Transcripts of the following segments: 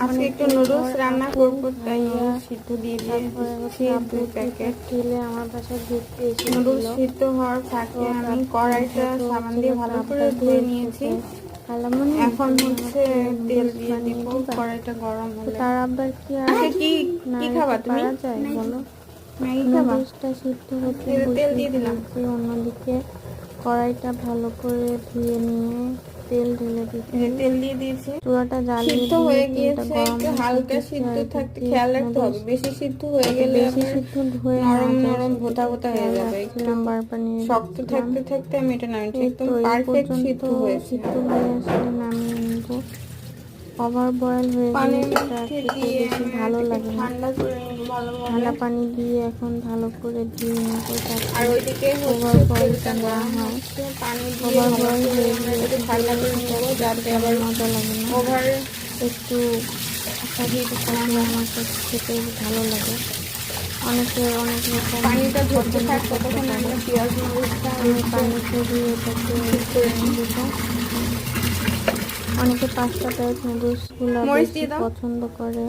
আজকে একটু নুডলস রান্না করবো, তাই সিদ্ধ দিয়ে দিয়েছি 2 প্যাকেট। আমার বাসায় ঘুরতে এসে নুডলস সিদ্ধ হওয়ার ফাঁকে আমি কড়াইটা সাবান দিয়ে ভালো করে ধুয়ে নিয়েছি। এখন হচ্ছে তেল দিয়ে দিব, কড়াইটা গরম হলে। তার আবার কি আচ্ছা, কি খাবা তুমি? যায় বলো? ম্যাগি খাবা? নুডলসটা সিদ্ধ হতে তেল দিয়ে দিলাম। অন্যদিকে কড়াইটা ভালো করে ধুয়ে নিয়ে তেল ঢেলে দিচ্ছি। তেল দিয়ে দিয়েছি, চুলাটা জ্বালিয়ে সিদ্ধ হয়ে গিয়েছে। একটু হালকা সিদ্ধ থাকতে খেয়াল রাখতে হবে, বেশি সিদ্ধ হয়ে গেলে নরম নরম ভোতা ভোতা হয়ে যাবে। একটু শক্ত থাকতে থাকতে আমি এটা নামিয়েছি, একদম পারফেক্ট সিদ্ধ হয়েছে। সিদ্ধ হয়ে আসলে নামিয়ে নিব। ওভার বয়েল হয়ে গেলে সেটা খেতে বেশি ভালো লাগে না। ঠান্ডা পানি দিয়ে এখন ভালো করে ধুয়ে নেব, আর ওইদিকে ওভার বয়েলটা না হয়। পানি ওভার বয়েল হয়ে গেলে ঠান্ডা করে নেব, যাতে আবার মজা লাগে না। ওভার একটু সাজিয়ে থাকলে আমার কাছে খেতে ভালো লাগে। অনেকে অনেক রকম পানিটা ধরতে থাক, ততক্ষণ আমরা পেঁয়াজ মরিচটা আমি পানি দিয়ে এটাকে করে নিব। অনেকে পাস্তা টাইপ নুডলসগুলো বেশি পছন্দ করে।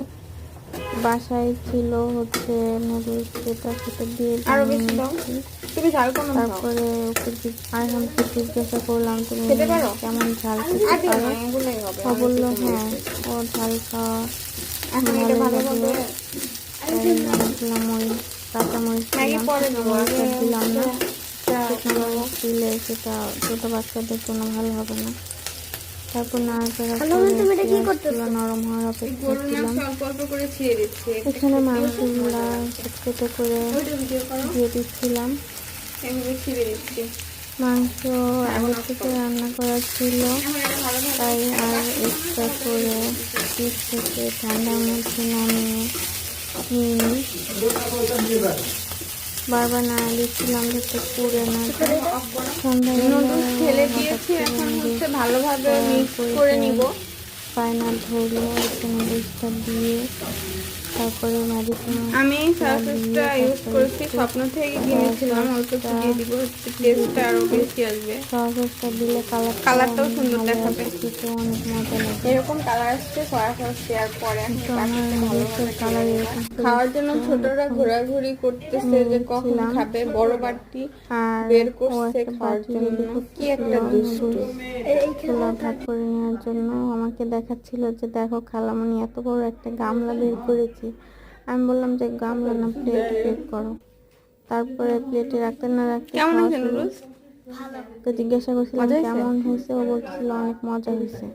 বাসায় ছিল হচ্ছে নুডলস, যেটা সেটা দিয়ে আরো বেশি দাও। তুমি ঝাল কম খাও। তারপরে ওকে আরহামকে জিজ্ঞাসা করলাম তুমি খেতে পারো? কেমন ঝাল খেতে পারো? ও বললো হ্যাঁ, ও ঝাল খাওয়া ভালো লাগলো। তাই বললাম ওই কাঁচামরিচ দিলাম না, শুকনো মরিচ দিলে সেটা ছোটো বাচ্চাদের জন্য ভালো হবে না। তারপর নাড়াচাড়া করে নরম হওয়ার অপেক্ষা করছিলাম। এখানে মাংসগুলা ছোট করে দিয়ে দিচ্ছিলাম। মাংস আগে থেকে রান্না করা ছিল, তাই আর এক্সট্রা করে ফ্রিজ থেকে ঠান্ডার মধ্যে নামিয়ে নিয়ে বারবার নাড়া দিচ্ছিলাম যাতে পুড়ে না যায়। নুডলস ঢেলে দিয়েছি, এখন হচ্ছে ভালোভাবে মিক্স করে নিব। পায়না ধরলে নুডলসটা দিয়ে তারপরে আমি সয়া সসটা ইউজ করেছি, স্বপ্ন থেকে কিনেছিলাম। অল্প একটু দিয়ে দিব, টেস্টটা আরো বেশি আসবে। সয়া সসটা দিলে কালারটাও সুন্দর দেখাবে। খেতে অনেক মজা লাগে। এরকম কালার আসছে সয়া সস দেওয়ার পরে। কালার খাওয়ার জন্য ছোটরা ঘোরাঘুরি করতেছে যে কখন খাবে, বড় বাটি বের করছে খাওয়ার জন্য। কি একটা দুষ্টু। ছোলা ভাগ করে নেওয়ার জন্য আমাকে দেখাচ্ছিল যে দেখো খালামণি এত বড় একটা গামলা বের করেছি। আমি বললাম যে গামলা না, প্লেট বের করো। তারপরে প্লেটে রাখতে না রাখতে তো জিজ্ঞাসা করছিলাম কেমন হয়েছে, ও বলছিল অনেক মজা হয়েছে।